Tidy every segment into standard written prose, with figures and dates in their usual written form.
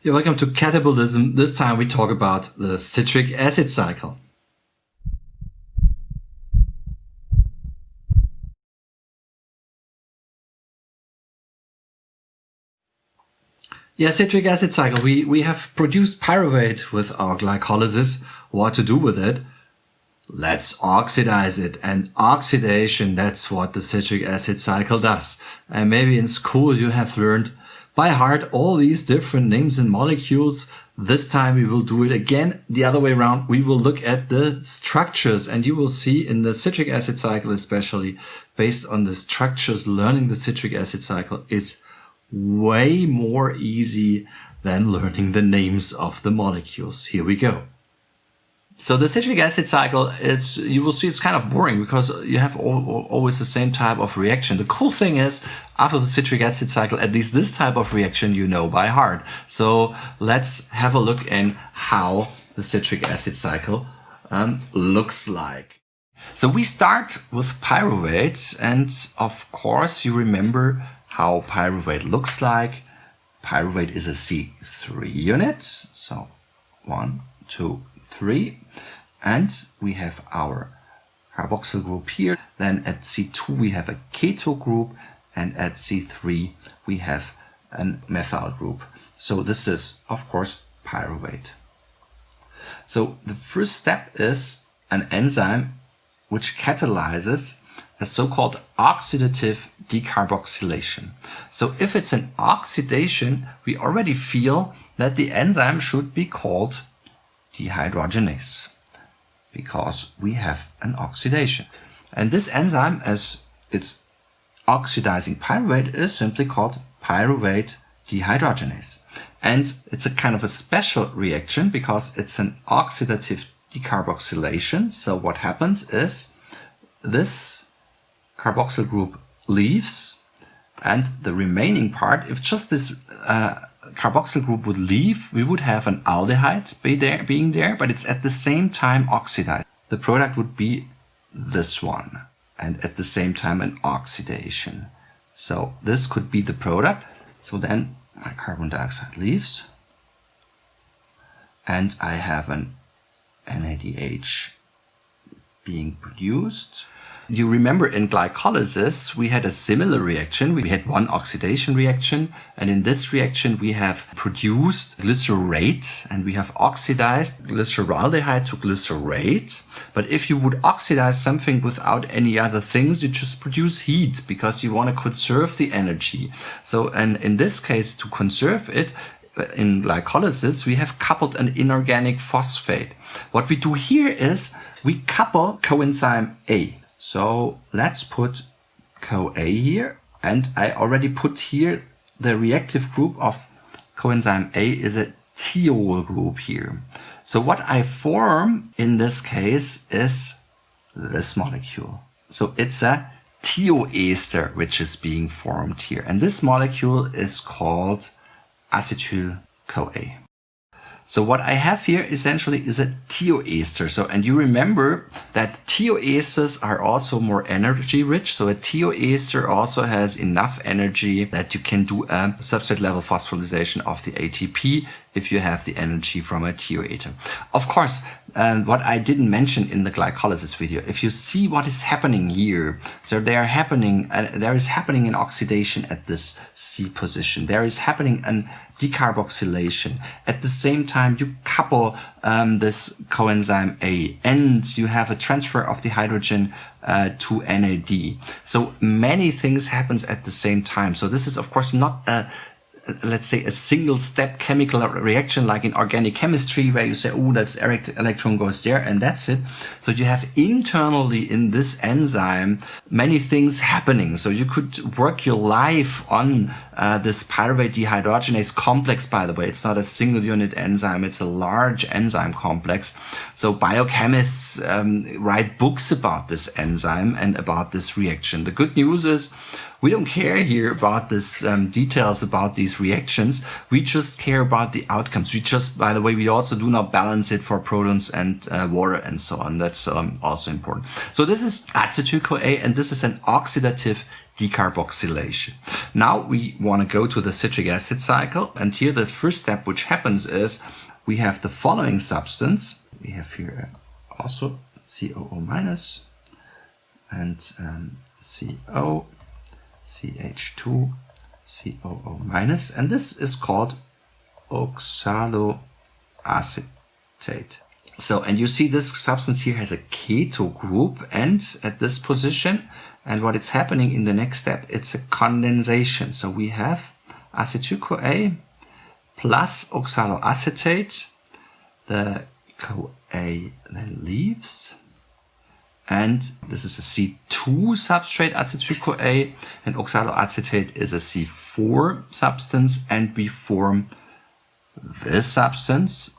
You're welcome to Catabolism. This time we talk about the citric acid cycle. Yeah, citric acid cycle. We have produced pyruvate with our glycolysis. What to do with it? Let's oxidize it. And oxidation, that's what the citric acid cycle does. And maybe in school you have learned by heart all these different names and molecules. This time we will do it again the other way around. We will look at the structures, and you will see in the citric acid cycle, especially based on the structures, learning the citric acid cycle is way more easy than learning the names of the molecules. Here we go. So the citric acid cycle, you will see it's kind of boring because you have always the same type of reaction. The cool thing is, after the citric acid cycle, at least this type of reaction you know by heart. So let's have a look in how the citric acid cycle looks like. So we start with pyruvate, and of course you remember how pyruvate looks like. Pyruvate is a C3 unit. So 1, 2, 3. And we have our carboxyl group here. Then at C2 we have a keto group, and at C3 we have a methyl group. So this is, of course, pyruvate. So the first step is an enzyme which catalyzes a so-called oxidative decarboxylation. So if it's an oxidation, we already feel that the enzyme should be called dehydrogenase, because we have an oxidation. And this enzyme, as it's oxidizing pyruvate, is simply called pyruvate dehydrogenase. And it's a kind of a special reaction because it's an oxidative decarboxylation. So what happens is this carboxyl group leaves, and the remaining part, if just this carboxyl group would leave, we would have an aldehyde being there, but it's at the same time oxidized. The product would be this one, and at the same time an oxidation. So this could be the product. So then my carbon dioxide leaves, and I have an NADH being produced. You remember in glycolysis, we had a similar reaction. We had one oxidation reaction, and in this reaction, we have produced glycerate, and we have oxidized glyceraldehyde to glycerate. But if you would oxidize something without any other things, you just produce heat because you want to conserve the energy. So, and in this case, to conserve it, in glycolysis, we have coupled an inorganic phosphate. What we do here is we couple coenzyme A. So let's put CoA here, and I already put here the reactive group of coenzyme A is a thiol group here. So what I form in this case is this molecule. So it's a thioester which is being formed here, and this molecule is called acetyl-CoA. So what I have here essentially is a thioester. So, and you remember that thioesters are also more energy rich. So a thioester also has enough energy that you can do a substrate level phosphorylation of the ATP if you have the energy from a thioester. Of course, what I didn't mention in the glycolysis video, if you see what is happening here, so there is happening an oxidation at this C position. There is happening an decarboxylation. At the same time, you couple this coenzyme A, and you have a transfer of the hydrogen to NAD. So many things happens at the same time. So this is of course not a, let's say, a single step chemical reaction like in organic chemistry where you say, oh, that's electron goes there and that's it. So you have internally in this enzyme many things happening. So you could work your life on this pyruvate dehydrogenase complex, by the way. It's not a single unit enzyme. It's a large enzyme complex. So biochemists write books about this enzyme and about this reaction. The good news is we don't care here about this details about these reactions. We just care about the outcomes. We just, by the way, we also do not balance it for protons and water and so on. That's also important. So this is acetyl-CoA, and this is an oxidative decarboxylation. Now we want to go to the citric acid cycle, and here the first step which happens is we have the following substance. We have here also COO minus and CO, CH2, COO minus, and this is called oxaloacetate. So, and you see this substance here has a keto group and at this position, and what is happening in the next step, it's a condensation. So we have acetyl-CoA plus oxaloacetate. The CoA then leaves, and this is a C2 substrate, acetyl-CoA, and oxaloacetate is a C4 substance, and we form this substance,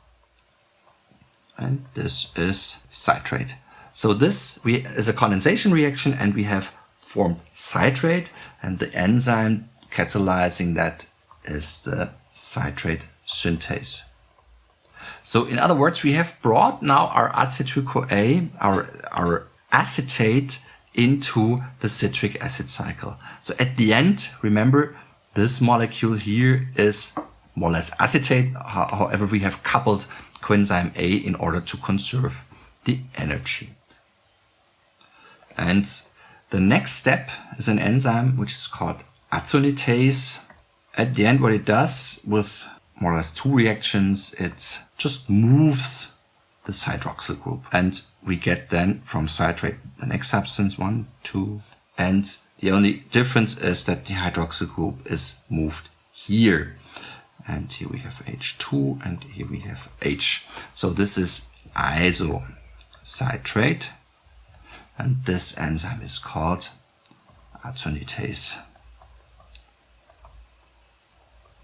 and this is citrate. So this is a condensation reaction, and we have formed citrate, and the enzyme catalyzing that is the citrate synthase. So in other words, we have brought now our acetyl-CoA, our acetate, into the citric acid cycle. So at the end, remember, this molecule here is more or less acetate. However, we have coupled coenzyme A in order to conserve the energy. And the next step is an enzyme which is called azonitase. At the end, what it does with more or less two reactions, it just moves this hydroxyl group. And we get then from citrate the next substance, 1, 2, and the only difference is that the hydroxyl group is moved here. And here we have H2 and here we have H. So this is isocitrate, and this enzyme is called azonitase.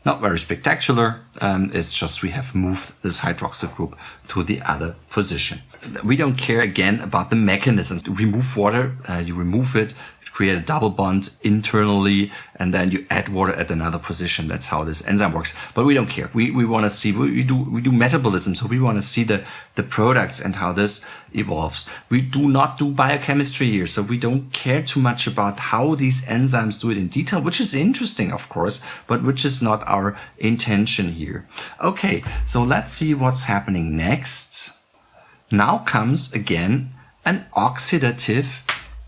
Not very spectacular, it's just we have moved this hydroxyl group to the other position. We don't care again about the mechanisms. To remove water, you remove it, create a double bond internally, and then you add water at another position. That's how this enzyme works. But we don't care. We want to see, we do metabolism, so we want to see the products and how this evolves. We do not do biochemistry here, so we don't care too much about how these enzymes do it in detail, which is interesting, of course, but which is not our intention here. Okay, so let's see what's happening next. Now comes again an oxidative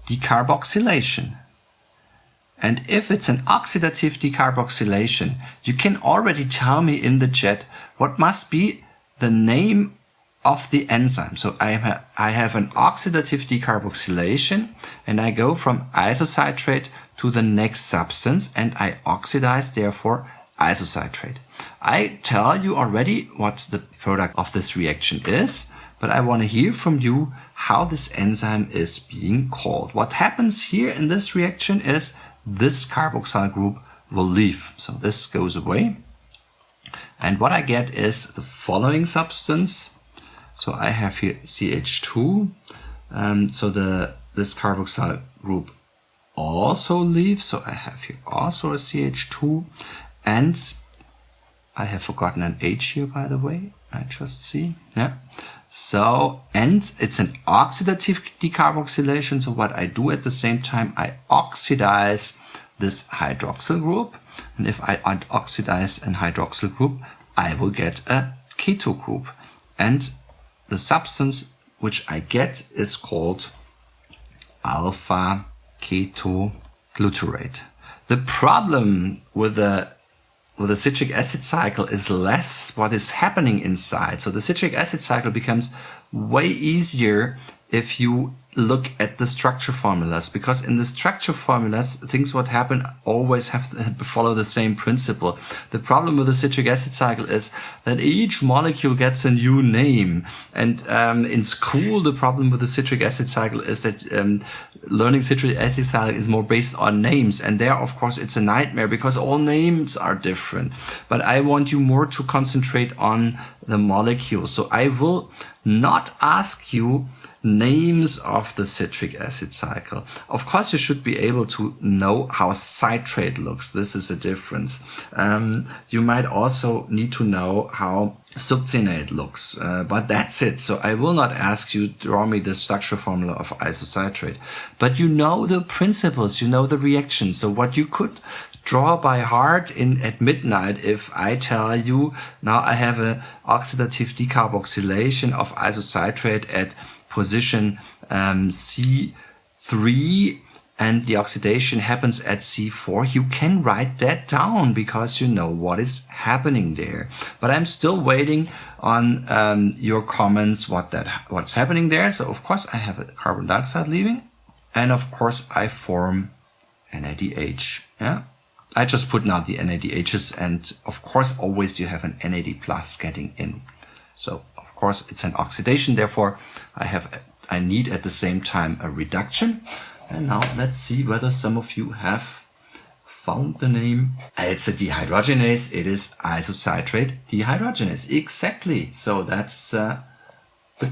decarboxylation. And if it's an oxidative decarboxylation, you can already tell me in the chat what must be the name of the enzyme. So I have an oxidative decarboxylation, and I go from isocitrate to the next substance, and I oxidize, therefore, isocitrate. I tell you already what the product of this reaction is, but I want to hear from you how this enzyme is being called. What happens here in this reaction is this carboxyl group will leave. So this goes away. And what I get is the following substance. So I have here CH2. So this carboxyl group also leaves. So I have here also a CH2. And I have forgotten an H here, by the way. I just see. Yeah. So, and it's an oxidative decarboxylation. So what I do at the same time, I oxidize this hydroxyl group. And if I oxidize an hydroxyl group, I will get a keto group. And the substance which I get is called alpha ketoglutarate. The problem with the citric acid cycle is less what is happening inside. So the citric acid cycle becomes way easier if you look at the structure formulas, because in the structure formulas, things what happen always have to follow the same principle. The problem with the citric acid cycle is that each molecule gets a new name. And in school, the problem with the citric acid cycle is that learning citric acid cycle is more based on names. And there, of course, it's a nightmare because all names are different. But I want you more to concentrate on the molecule. So I will not ask you names of the citric acid cycle. Of course, you should be able to know how citrate looks. This is a difference. You might also need to know how succinate looks, but that's it. So I will not ask you to draw me the structure formula of isocitrate, but you know the principles, you know the reactions. So what you could draw by heart at midnight, if I tell you now I have a oxidative decarboxylation of isocitrate at position C3 and the oxidation happens at C4, you can write that down because you know what is happening there. But I'm still waiting on your comments what's happening there. So of course I have a carbon dioxide leaving, and of course I form NADH. Yeah, I just put now the NADHs, and of course always you have an NAD plus getting in. So of course it's an oxidation, therefore I need at the same time a reduction. And now let's see whether some of you have found the name. It's a dehydrogenase. It is isocitrate dehydrogenase. Exactly. So that's the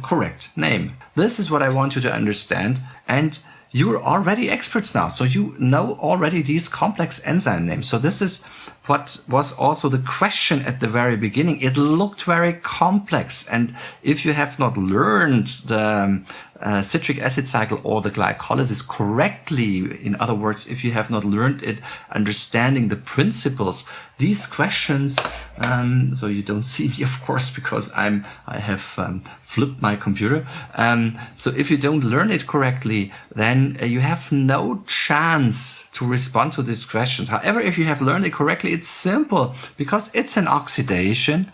correct name. This is what I want you to understand. And you're already experts now. So you know already these complex enzyme names. So this is what was also the question at the very beginning. It looked very complex. And if you have not learned the citric acid cycle or the glycolysis correctly, in other words, if you have not learned it, understanding the principles, these questions, so you don't see me, of course, because I have flipped my computer. So if you don't learn it correctly, then you have no chance to respond to these questions. However, if you have learned it correctly, it's simple because it's an oxidation.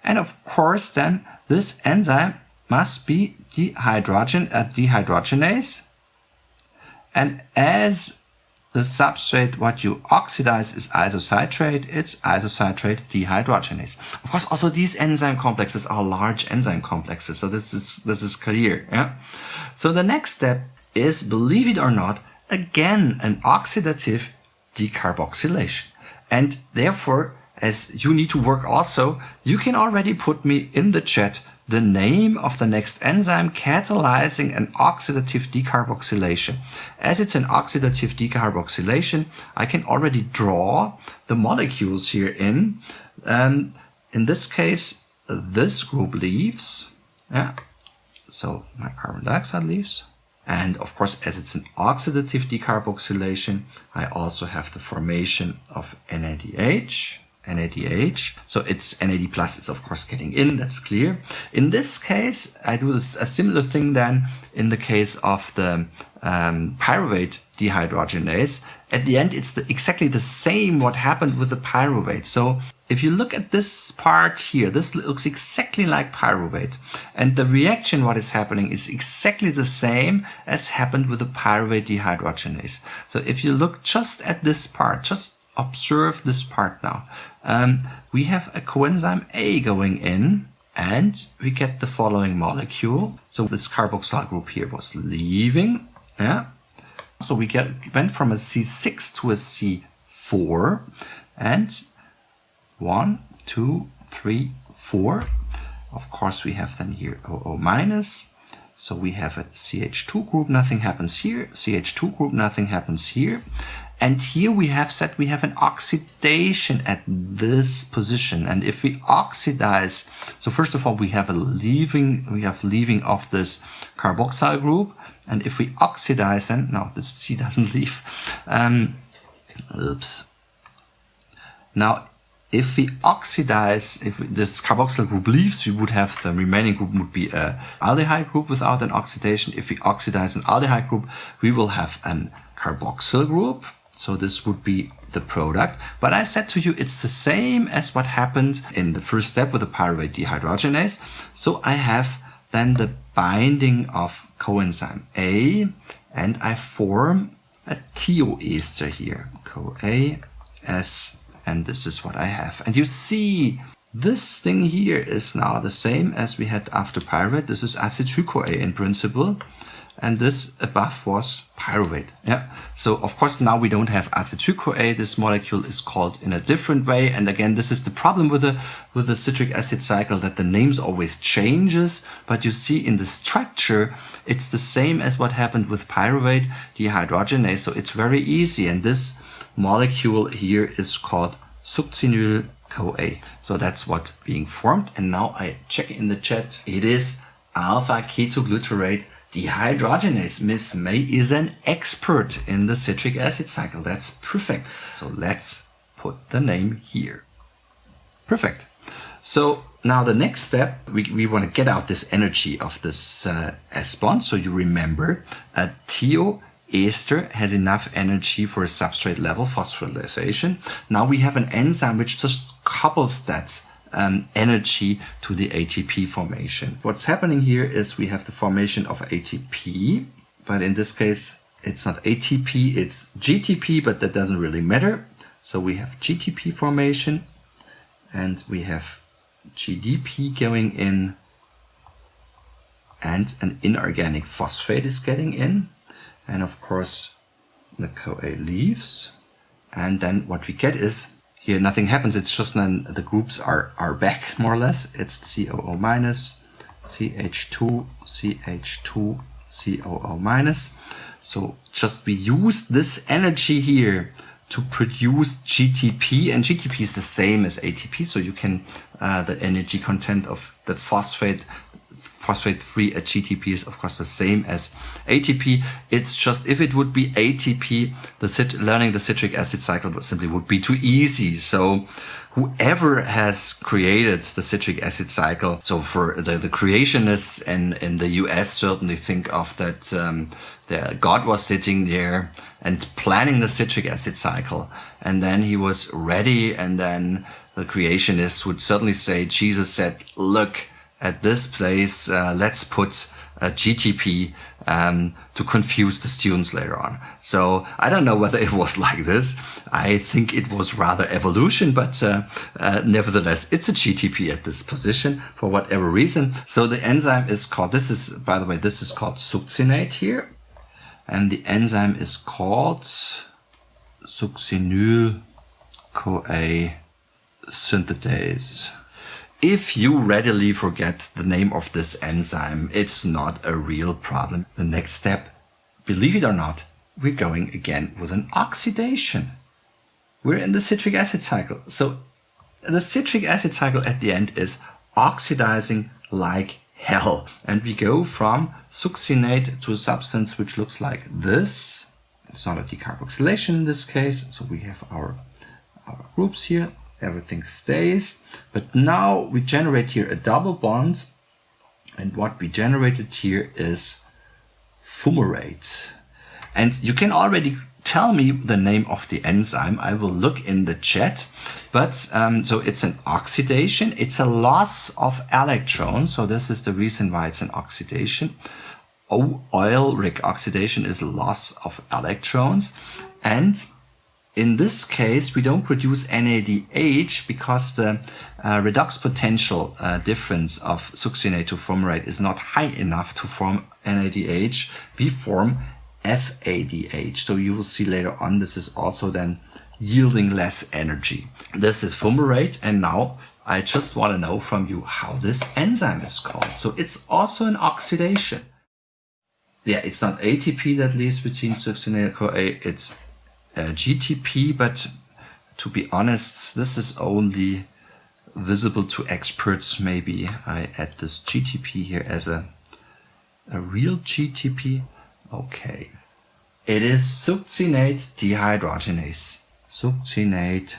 And of course, then this enzyme must be dehydrogenase. And as the substrate what you oxidize is isocitrate, it's isocitrate dehydrogenase. Of course, also these enzyme complexes are large enzyme complexes. So this is clear. Yeah. So the next step is, believe it or not, again, an oxidative decarboxylation. And therefore, as you need to work also, you can already put me in the chat the name of the next enzyme catalyzing an oxidative decarboxylation. As it's an oxidative decarboxylation, I can already draw the molecules here in. In this case, this group leaves. Yeah. So my carbon dioxide leaves. And of course, as it's an oxidative decarboxylation, I also have the formation of NADH. So it's NAD plus is of course getting in, that's clear. In this case, I do a similar thing than in the case of the pyruvate dehydrogenase. At the end, it's exactly the same what happened with the pyruvate. So if you look at this part here, this looks exactly like pyruvate. And the reaction, what is happening, is exactly the same as happened with the pyruvate dehydrogenase. So if you look just at this part, just observe this part now. We have a coenzyme A going in, and we get the following molecule. So this carboxyl group here was leaving. Yeah. So we went from a C6 to a C4, and 1, 2, 3, 4. Of course, we have then here OO minus. So we have a CH2 group, nothing happens here. CH2 group, nothing happens here. And here we have said we have an oxidation at this position. And if we oxidize, so first of all, we have leaving of this carboxyl group. And if we oxidize, then, no, this C doesn't leave. Oops. Now, if we oxidize, if this carboxyl group leaves, we would have the remaining group would be an aldehyde group without an oxidation. If we oxidize an aldehyde group, we will have an carboxyl group. So this would be the product. But I said to you, it's the same as what happened in the first step with the pyruvate dehydrogenase. So I have then the binding of coenzyme A, and I form a thioester here. CoA, S, and this is what I have. And you see, this thing here is now the same as we had after pyruvate. This is acetyl-CoA in principle. and this above was pyruvate. Yeah. So of course now we don't have acetyl-CoA. This molecule is called in a different way. And again, this is the problem with the citric acid cycle, that the names always changes. But you see in the structure, it's the same as what happened with pyruvate dehydrogenase. So it's very easy. And this molecule here is called succinyl-CoA. So that's what being formed. And now I check in the chat. It is alpha ketoglutarate dehydrogenase. Miss May is an expert in the citric acid cycle. That's perfect. So let's put the name here. Perfect. So now the next step, we want to get out this energy of this S bond. So you remember a thioester has enough energy for a substrate level phosphorylation. Now we have an enzyme which just couples that energy to the ATP formation. What's happening here is we have the formation of ATP, but in this case it's not ATP, it's GTP, but that doesn't really matter. So we have GTP formation and we have GDP going in, and an inorganic phosphate is getting in, and of course the CoA leaves, and then what we get is here nothing happens. It's just then the groups are back more or less. It's COO minus, CH2, CH2, COO minus. So just we use this energy here to produce GTP, and GTP is the same as ATP. So you can, the energy content of the phosphate-free at GTP is of course the same as ATP. It's just, if it would be ATP, learning the citric acid cycle would be too easy. So whoever has created the citric acid cycle, so for the creationists in the US certainly think of that God was sitting there and planning the citric acid cycle, and then he was ready, and then the creationists would certainly say, Jesus said, look, at this place, let's put a GTP to confuse the students later on. So I don't know whether it was like this. I think it was rather evolution, but nevertheless, it's a GTP at this position for whatever reason. So the enzyme is called, this is, by the way, this is called succinate here. And the enzyme is called succinyl-CoA synthetase. If you readily forget the name of this enzyme, it's not a real problem. The next step, believe it or not, we're going again with an oxidation. We're in the citric acid cycle. So the citric acid cycle at the end is oxidizing like hell. And we go from succinate to a substance which looks like this. It's not a decarboxylation in this case. So we have our groups here. Everything stays, but now we generate here a double bond, and what we generated here is fumarate. And you can already tell me the name of the enzyme. I will look in the chat, but so it's an oxidation. It's a loss of electrons, so this is the reason why it's an oxidation. Oil-rig oxidation is loss of electrons, and in this case, we don't produce NADH because the redox potential difference of succinate to fumarate is not high enough to form NADH. We form FADH. So you will see later on, this is also then yielding less energy. This is fumarate, and now I just want to know from you how this enzyme is called. So it's also an oxidation. Yeah, it's not ATP that leaves between succinate and CoA, it's GTP, but to be honest, this is only visible to experts. Maybe I add this GTP here as a real GTP. Okay. It is succinate dehydrogenase. Succinate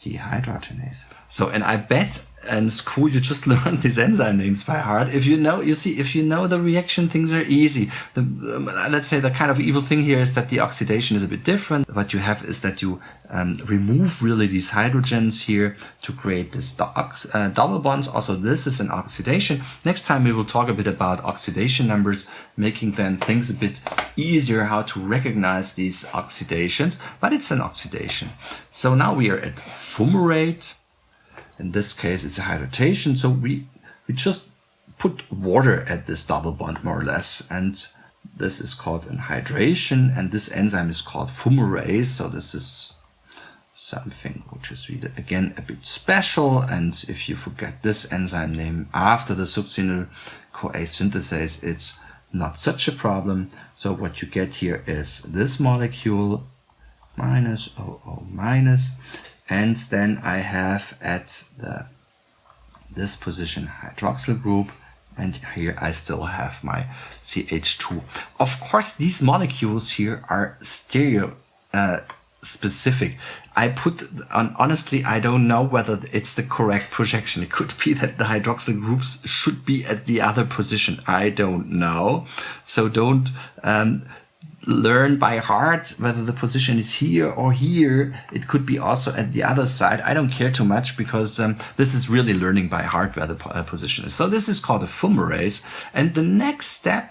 dehydrogenase. So, and I bet in school you just learned these enzyme names by heart. If you know, you see, if you know the reaction, things are easy. Let's say the kind of evil thing here is that the oxidation is a bit different. What you have is that you remove really these hydrogens here to create this double bonds. Also, this is an oxidation. Next time we will talk a bit about oxidation numbers, making then things a bit easier how to recognize these oxidations, but it's an oxidation. So now we are at fumarate. In this case, it's a hydration. So we just put water at this double bond more or less, and this is called anhydration, and this enzyme is called fumarase. So this is something which is really, again, a bit special. And if you forget this enzyme name after the succinyl-CoA synthase, it's not such a problem. So what you get here is this molecule minus OO minus, and then I have at this position hydroxyl group, and here I still have my CH2. Of course, these molecules here are stereo specific. I put on, honestly, I don't know whether it's the correct projection. It could be that the hydroxyl groups should be at the other position. I don't know. So don't learn by heart whether the position is here or here. It could be also at the other side. I don't care too much, because this is really learning by heart where the position is. So this is called a fumarase. And the next step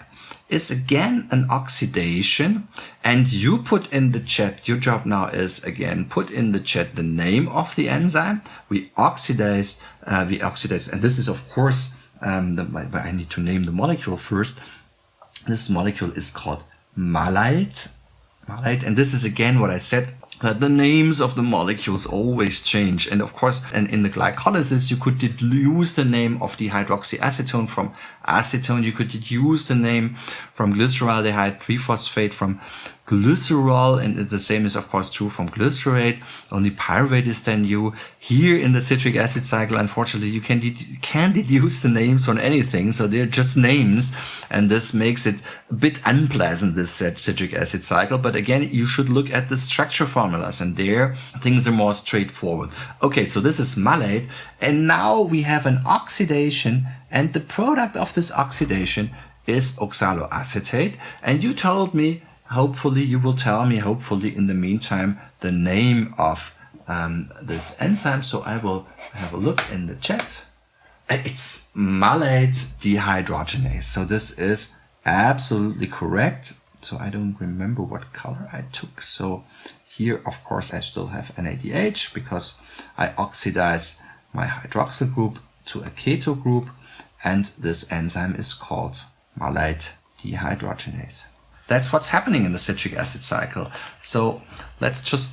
is again an oxidation, and you put in the chat, your job now is again put in the chat the name of the enzyme. We oxidize, and this is of course I need to name the molecule first. This molecule is called malate, and this is again what I said, the names of the molecules always change. And of course, and in the glycolysis, you could deduce the name of the hydroxyacetone from acetone. You could deduce the name from glyceraldehyde 3-phosphate from glycerol, and the same is of course true from glycerate. Only pyruvate is then new. Here in the citric acid cycle, unfortunately, you can't deduce the names from anything, so they're just names, and this makes it a bit unpleasant, this citric acid cycle. But again, you should look at the structure formulas, and there things are more straightforward. Okay, so this is malate, and now we have an oxidation, and the product of this oxidation is oxaloacetate. And you told me, hopefully you will tell me, hopefully in the meantime, the name of this enzyme. So I will have a look in the chat. It's malate dehydrogenase. So this is absolutely correct. So I don't remember what color I took. So here, of course, I still have NADH because I oxidize my hydroxyl group to a keto group. And this enzyme is called malate dehydrogenase. That's what's happening in the citric acid cycle. So let's just,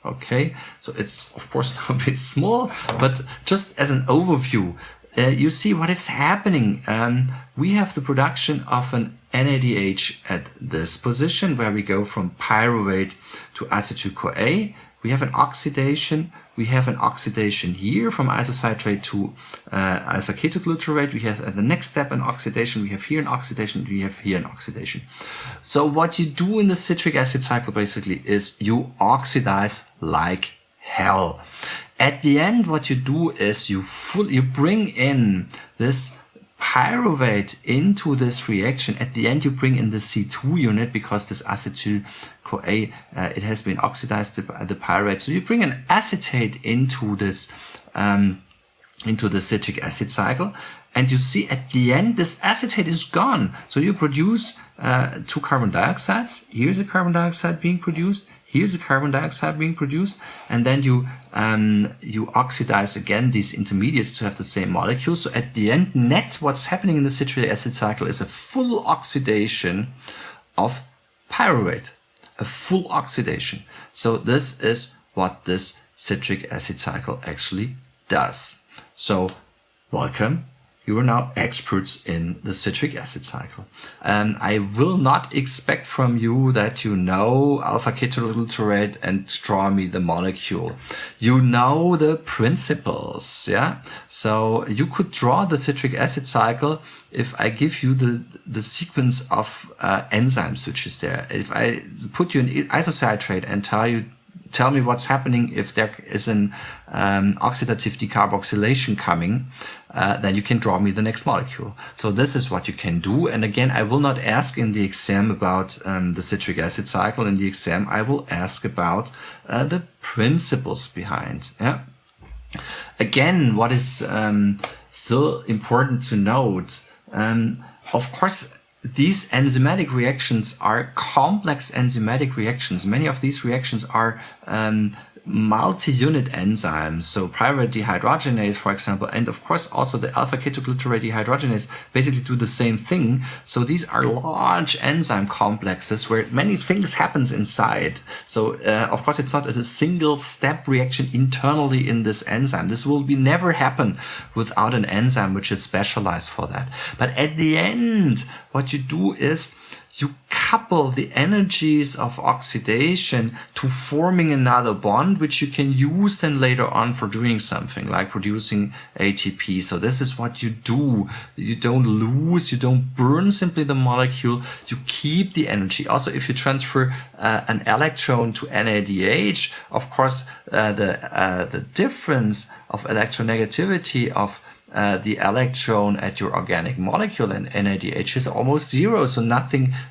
okay, so it's of course now a bit small, but just as an overview, you see what is happening. We have the production of an NADH at this position where we go from pyruvate to acetyl-CoA. We have an oxidation. We have an oxidation here from isocitrate to alpha-ketoglutarate. We have at the next step an oxidation. We have here an oxidation. We have here an oxidation. So what you do in the citric acid cycle basically is you oxidize like hell. At the end, what you do is you bring in this pyruvate into this reaction. At the end, you bring in the C2 unit because this acetyl-CoA, it has been oxidized, the pyruvate. So you bring an acetate into this, into the citric acid cycle. And you see at the end, this acetate is gone. So you produce 2 carbon dioxides. Here's a carbon dioxide being produced. Here's a carbon dioxide being produced, and then you oxidize again these intermediates to have the same molecule. So at the end, net what's happening in the citric acid cycle is a full oxidation of pyruvate, a full oxidation. So this is what this citric acid cycle actually does. So welcome. You are now experts in the citric acid cycle. I will not expect from you that you know alpha-ketoglutarate and draw me the molecule. You know the principles, yeah? So you could draw the citric acid cycle if I give you the sequence of enzymes which is there. If I put you in isocitrate and tell me what's happening if there is an oxidative decarboxylation coming, then you can draw me the next molecule. So this is what you can do. And again, I will not ask in the exam about the citric acid cycle. In the exam, I will ask about the principles behind. Yeah. Again, what is still important to note, of course, these enzymatic reactions are complex enzymatic reactions. Many of these reactions are multi-unit enzymes, so pyruvate dehydrogenase, for example, and of course also the alpha-ketoglutarate dehydrogenase basically do the same thing. So these are large enzyme complexes where many things happens inside. So of course it's not a single step reaction internally in this enzyme. This will never happen without an enzyme which is specialized for that. But at the end, what you do is you couple the energies of oxidation to forming another bond, which you can use then later on for doing something like producing ATP. So this is what you do. You don't lose, you don't burn simply the molecule, you keep the energy. Also, if you transfer an electron to NADH, of course, the difference of electronegativity of the electron at your organic molecule and NADH is almost zero. So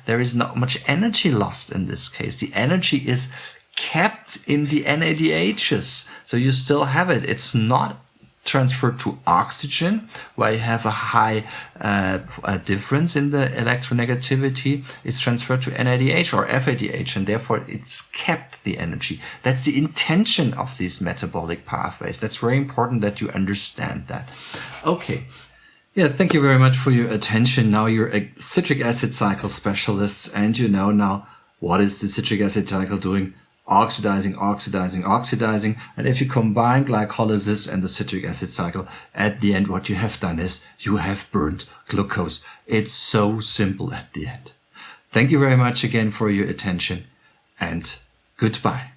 there is not much energy lost in this case. The energy is kept in the NADHs. So you still have it. It's not transferred to oxygen, where you have a high difference in the electronegativity. It's transferred to NADH or FADH, and therefore it's kept the energy. That's the intention of these metabolic pathways. That's very important that you understand that. Okay. Yeah, thank you very much for your attention. Now you're a citric acid cycle specialist, and you know now what is the citric acid cycle doing? Oxidizing. And if you combine glycolysis and the citric acid cycle, at the end, what you have done is you have burned glucose. It's so simple at the end. Thank you very much again for your attention, and goodbye.